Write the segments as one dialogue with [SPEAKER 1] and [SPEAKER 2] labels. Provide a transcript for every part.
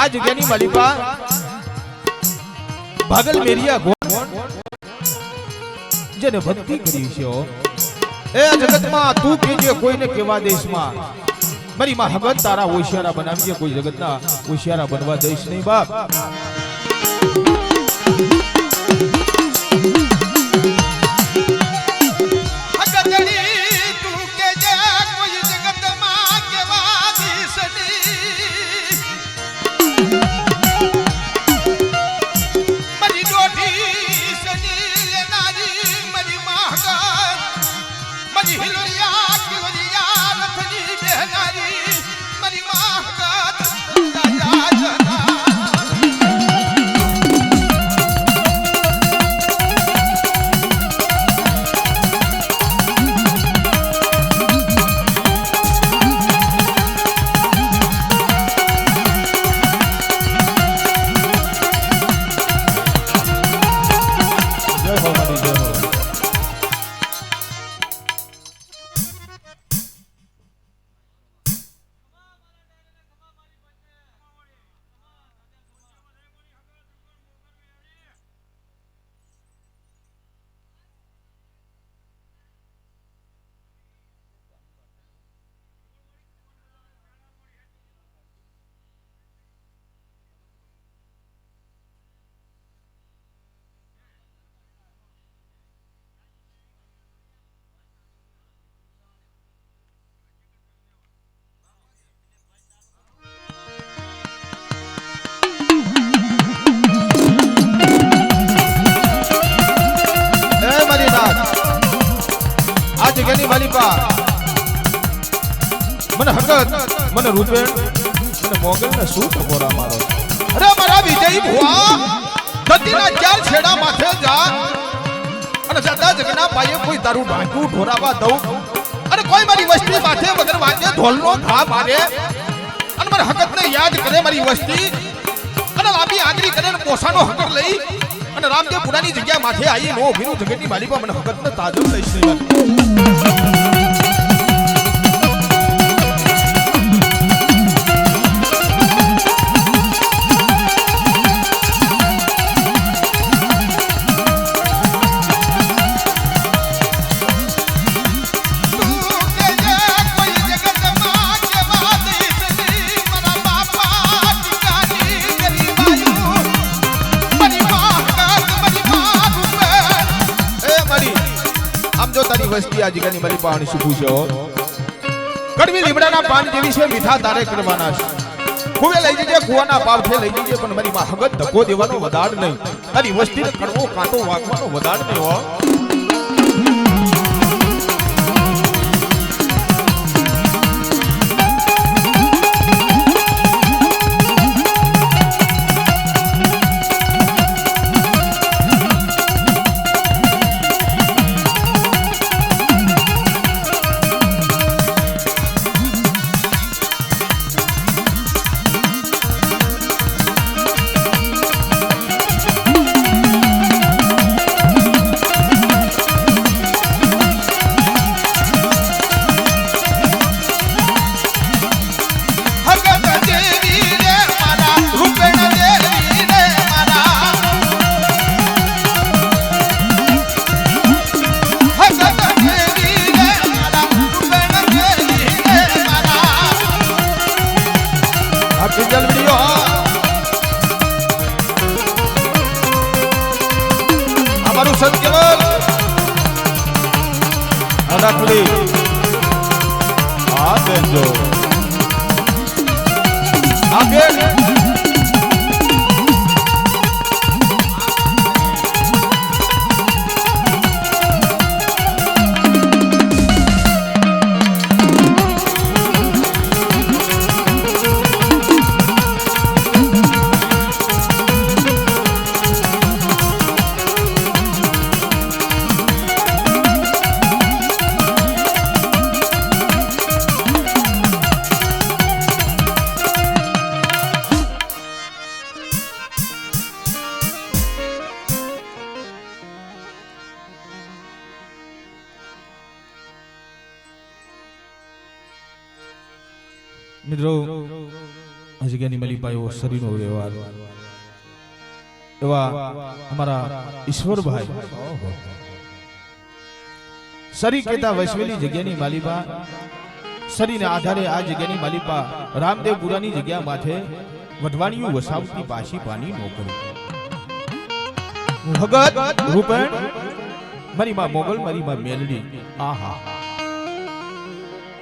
[SPEAKER 1] આ જગ્યાની માલિકા ભાગલ મેરિયા ગોણ જેને ભક્તિ કરી છે એ જગતમાં તું કેજે કોઈને કેવા દેશમાં મારી માં હગત તારા હોશિયારા બનાવીએ કોઈ જગતના હોશિયારા બનવા દઈશ નહીં બાપ મને હકત મને રૂપેણ મને મોગલ ને શું ટકોરા મારો અરે મારા વિજય ભુવા ધરતીના ચાર છેડા માથે જા અને સદા જગના પાયે કોઈ તારું ઢાંકું ઢોરાવા દઉં અને કોઈ મારી વસ્તી માથે વગર વાંચે ઢોલનો ઘા મારે અને મને હકત ને યાદ કરે મારી વસ્તી અને લાંબી આંગળી કરે પોસાનો હકર લઈ અને રામદેવ પુરાની જગ્યા માથે આવી નો ભીનું જગતની માલિકા મને હકત ને તાજમ લઈશ નહીં વસ્તી આ જગ્યાની મારી પાણી શીખું છે કડવી લીમડાના પાન જેવી છે મીઠા તારે કરવાના છે કુવે લઈ જજે કુવાના પાવઠે લઈ જજે પણ મારી માં હગત ધક્કો દેવાનો વધાડ નહીં તારી વસ્તીને કડવો કાંટો વાગવાનો વધાડ નહીં હો મિત્રો જગ્યાની મલિપા એવો શરીરનો વ્યવહાર એવા અમારા ઈશ્વરભાઈ શરી કેતા વૈશ્વેલી જગ્યાની માલિપા શરીને આધારે આ જગ્યાની માલિપા રામદેવ પુરાની જગ્યા માથે વઢવાણીયું વસાવતી પાછી પાની નોકરી ભગત રૂપેણ મારી માં મોગલ મારી માં મેલડી આહા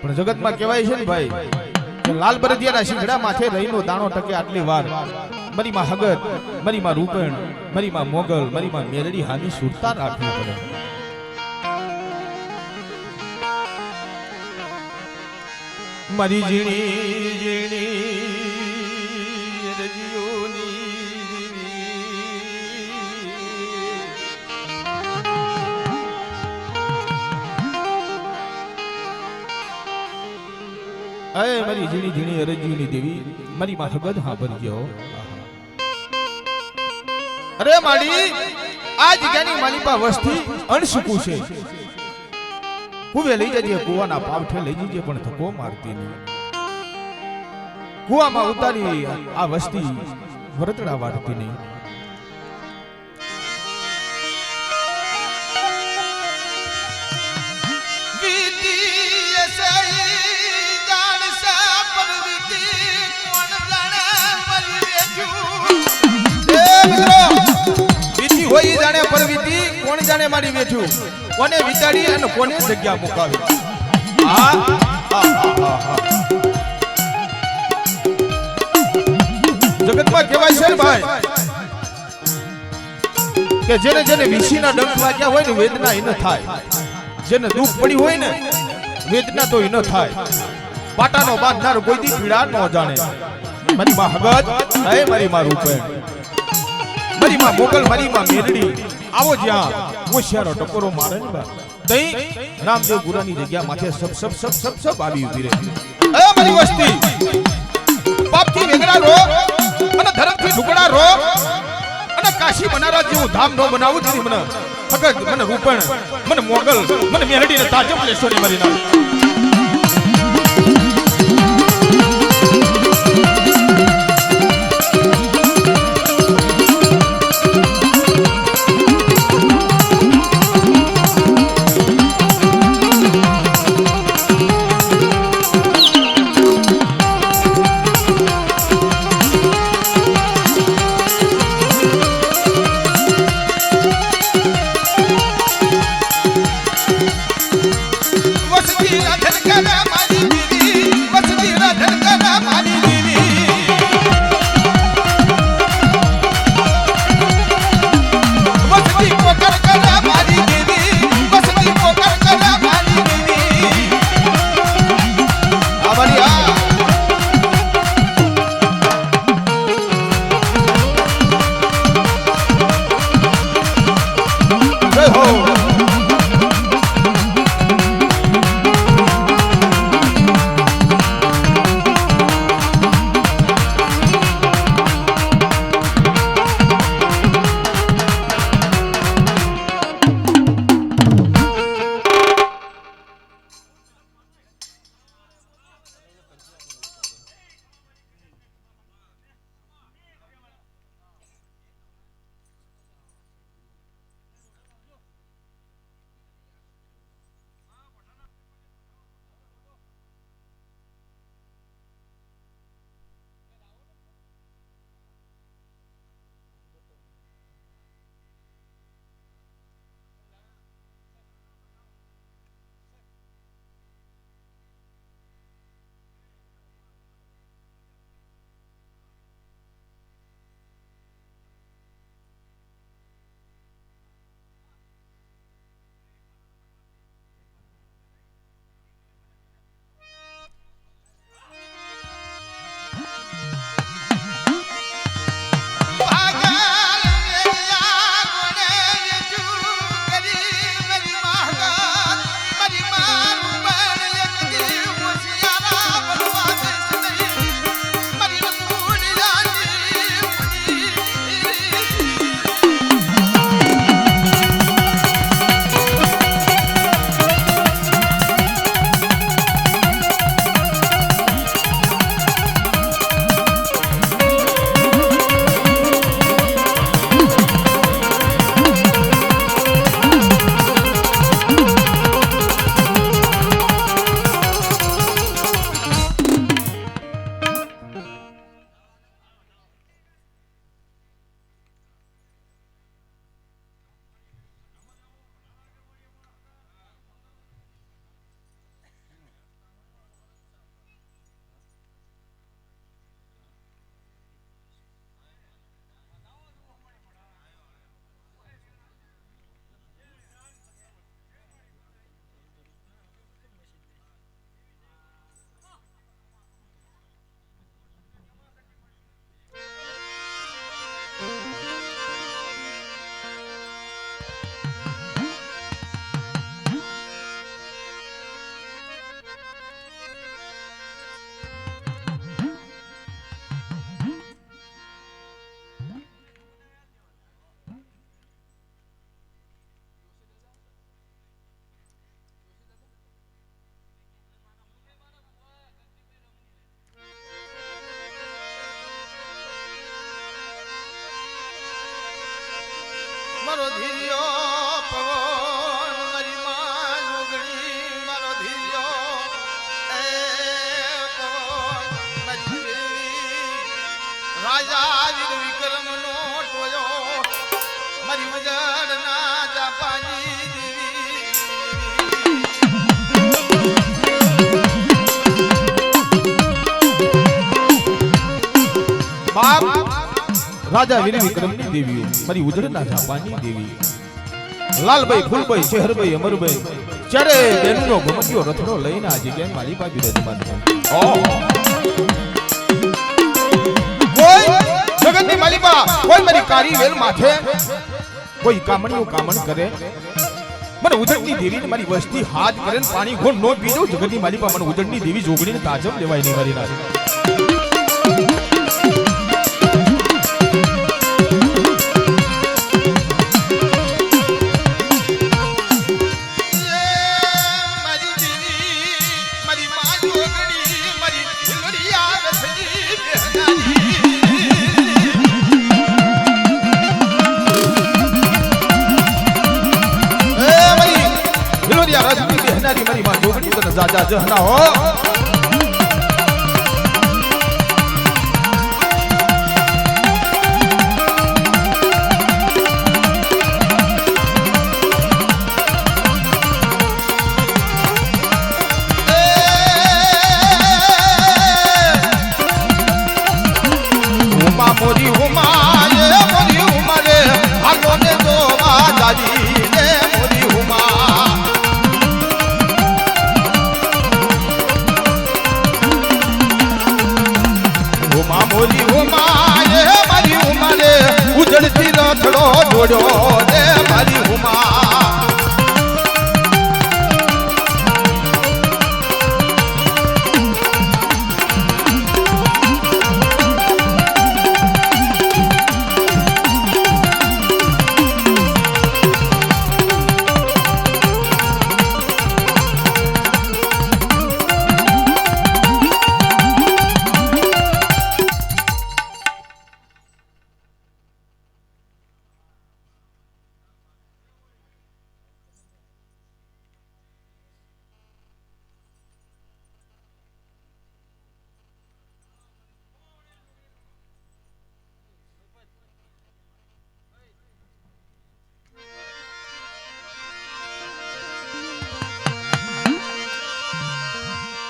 [SPEAKER 1] પણ જગતમાં કહેવાય છે ને ભાઈ કે લાલ બરદિયાના શીંગડા માથે રહીનો દાણો ટકે આટલી વાર મારી માં હગત મારી માં રૂપેણ મારી માં મોગલ મારી માં મેલડી હાની સુરતા રાખવી પડે મારી ઝીણી ઝીણી રજીઓની અરે મારી ઝીણી ઝીણી અરજીની દેવી મારી માં હગદ હા ભરજો અરે માડી આ જગ્યાની માલિપા વસ્તી અણસુકુ છે કુવે લઈ જજે કુવાના પાવઠે લઈ જજે પણ ધક્કો મારતી નહીં કુવામાં ઉતારી આ વસ્તી વરતડા વાળતી નહીં હોય જાણે પરવીતી કોણ જાણે મારી બેઠું કોને વિચારી અને કોને જગ્યા મુકાવી જગતમાં કહેવાય છે ભાઈ કે જેને જેને વિશીના ડંખ વાગ્યા હોય ને વેદના એ ન થાય જેને દુઃખ પડી હોય ને વેદના તો એ ન થાય પાટાનો બાંધનાર કોઈ દી પીડા ન જાણે મારી માં હગત હે મારી માં રૂપેણ મારી માં મોગલ મારી માં મેરડી આવો જ્યાં હોશિયારો ટકોરો મારે ને બા તઈ રામદેવ પુરાની જગ્યા માથે સબ આવી ઉભી રહે એ મારી વસ્તી પાપથી વેગડા રો અને ધર્મથી ઢુકડા રો અને કાશી બનારસ જેવું ધામ નો બનાવું તેથી મને હગત મને રૂપણ મને મોગલ મને મેરડી ને તાજમ લેશો ને મારી નામ વસ્તી રાજા વીર વિક્રમની દેવીઓ મારી ઉજળના જાપાની દેવી લાલભાઈ ફૂલભાઈ શહેરભાઈ અમરભાઈ ચડે બેનનો ગમત્યો રથડો લઈને આજે કેમ મારી પાસે બિરાજમાન છે કોઈ જગતની માલિકા કોઈ મારી કારી વેલ માથે કોઈ કામણીઓ કામણ કરે મને ઉજળની દેવીને મારી વસ્તી હાથ કરે ને પાણી ઘોડ નો પીજો જગતની માલિકા મને ઉજળની દેવી જોગણીને તાજમ લેવાય નહીં મારી ના મારી માં જોગણી તને જાજા જહના હો ઉમા મોરી ઉમા રે હાલો ને જોવા જાજી રે મોરી ઉમા મોરી ઉમા રે મારી ઉમા રે ઉજળતી રથડો જોડ્યો રે મારી ઉમા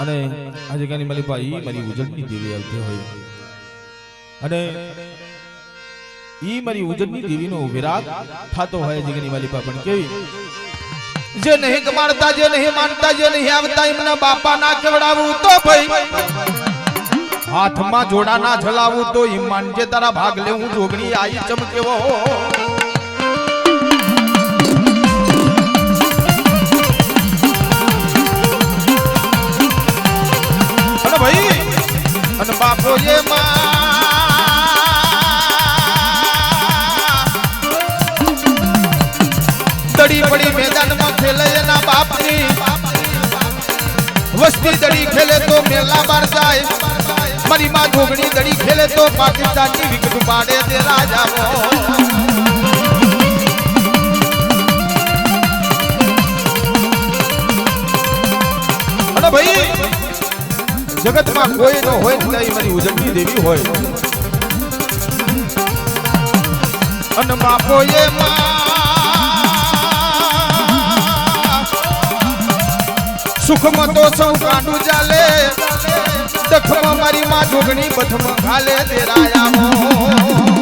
[SPEAKER 1] અને આ જગ્યાની માલિકા મારી ઉજળની દેવી આવતી હોય અને ઈ મારી ઉજળની દેવીનો વિરાગ થતો હોય જગ્યાની માલિકા પણ કેવી જે નહીં કમાડતા જે નહીં માનતા જે નહીં આવતા એમના બાપા ના કેવડાવું તો ભાઈ હાથમાં જોડા ના ઝલાવું તો ઈમાન જે તારા ભાગ લેવું જોગણી આઈ ચમકેવો ભાઈ અને બાપો એ દડી પડી મેદાનમાં ખેલે એના બાપની વસ્તી દડી ખેલે તો મેલા બાર જાય મારી માં જોગણી દડી ખેલે તો પાકિસ્તાનની વિકેટ પાડે તે રાજાઓ અને ભાઈ જગતમાં કોઈ નો હોય નહીં મારી ઉજળની દેવી હોય અને બાપો એ સુખમાં તો સૌ કાંડું ચાલે દખમાં મારી માં જોગણી બથમાં ખાલે તેરાયા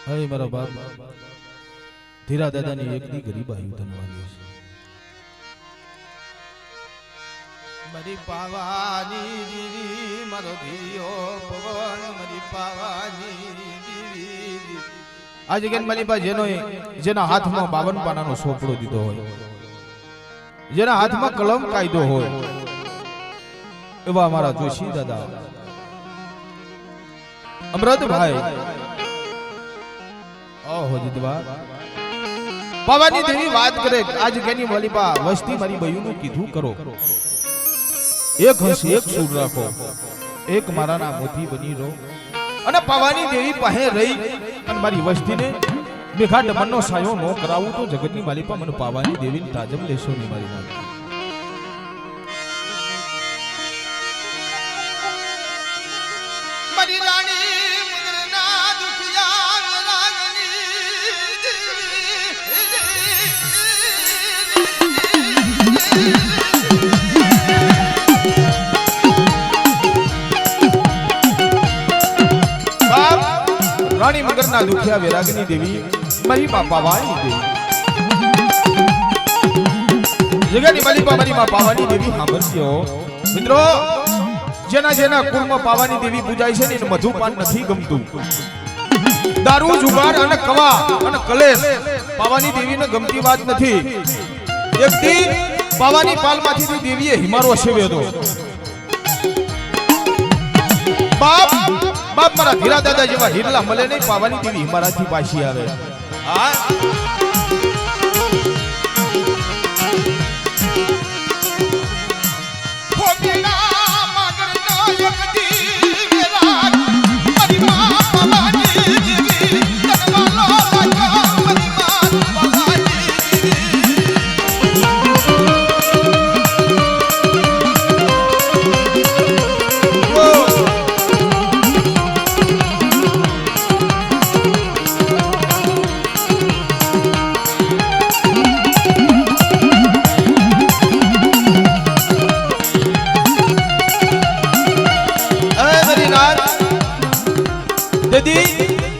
[SPEAKER 1] હે મારા બાપ ધીરા દાદાની એકની ગરીબ આયુ ધનવાની છે
[SPEAKER 2] મરી પાવાની દીવી મારો ધીયો પવન મરી પાવાની દીવી
[SPEAKER 1] આ જગ્યાએ માલિપા જેના હાથમાં 52 પાનાનો સોપડો દીધો હોય જેના હાથમાં કલમ કાયદો હોય એવા અમારા જોશી દાદા અમૃતભાઈ ઓહો જીતવા પાવાની દેવી વાત કરે આજ કેની માલિપા વસ્તી મારી બયુનું કીધું કરો એક હંસ એક સૂર રાખો એક મારાના મોતી બની રહો અને પાવાની દેવી પાસે રહી અને મારી વસ્તીને મેઘા ડમનનો સાયો નો કરાવું તો જગતની માલિપા મને પાવાની દેવીની તાજમ લેશો ની મારી નામ
[SPEAKER 2] મરી રાણી મુગરના દુખિયા રાગની
[SPEAKER 1] રાણી મગરના દુખિયા વેરાગની દેવી મારી માં પાવાની દેવી જગતની માલિપા મારી માં પાવાની દેવી સાંભળજો મિત્રો જેના કુળમાં પાવાની દેવી પૂજાય છે ને એને મધુપાન નથી ગમતું દારૂ જુગાર અને કવા અને કલેશ પાવાની દેવીને ગમતી વાત નથી એક દી પાવાની પાલમાંથી દેવીએ હિમારો સેવ્યો હતો બાપ મારા ધીરા દાદા જેવા હિરલા મળે નહીં પાવાની દેવી હિમારાથી પાછી આવે હા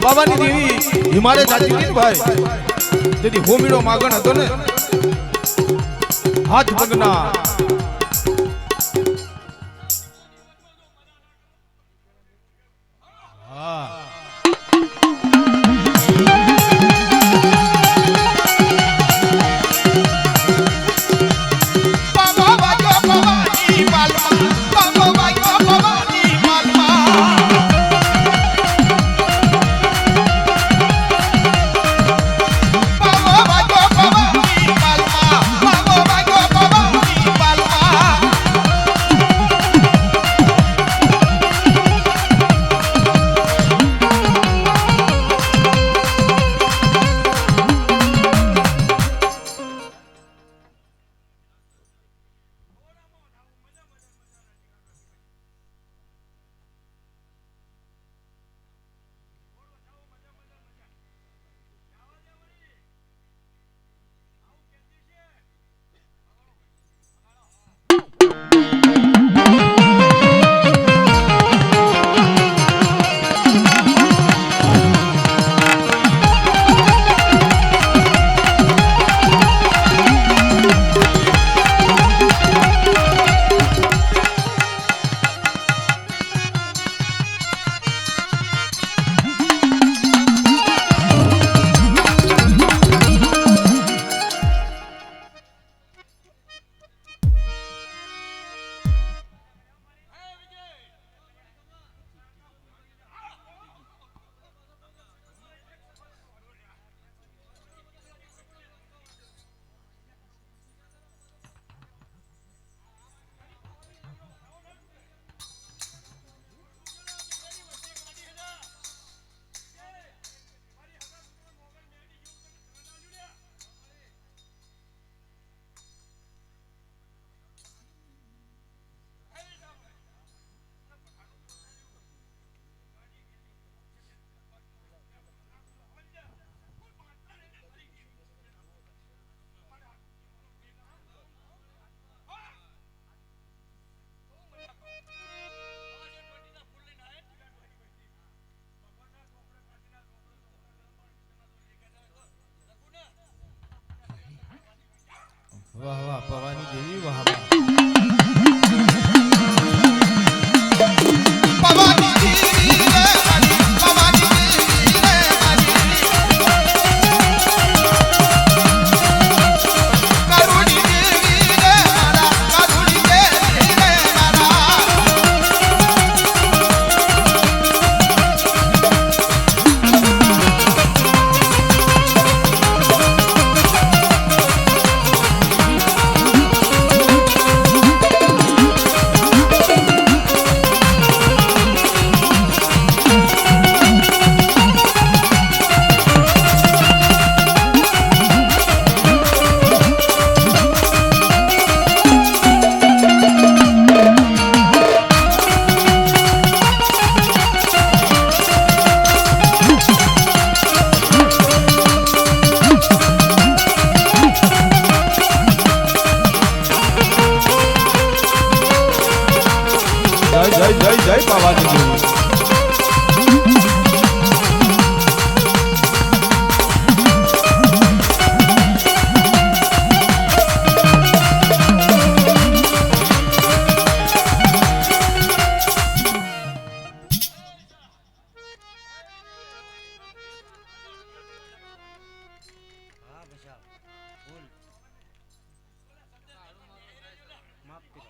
[SPEAKER 1] પાવાની દેવી હિમાલય જાતી હતી ભાઈ તેથી હોમીડો માગણ હતો ને હાથ પગના
[SPEAKER 2] વાહ વાહ ભવાની દેવી વાહ વાહ
[SPEAKER 1] ભવાની દેવી રે મારી ભવાની દેવી રે મારી કરુણી દેવી રે મારા કરુણી દેવી રે મારા જય પાવાની દેવી
[SPEAKER 3] હા બચાવ બોલ માફ કરો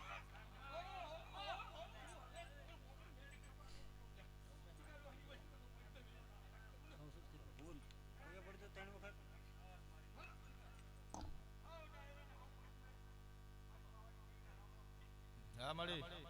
[SPEAKER 3] બોલ હવે પડતો 3 વખત
[SPEAKER 2] હા મળી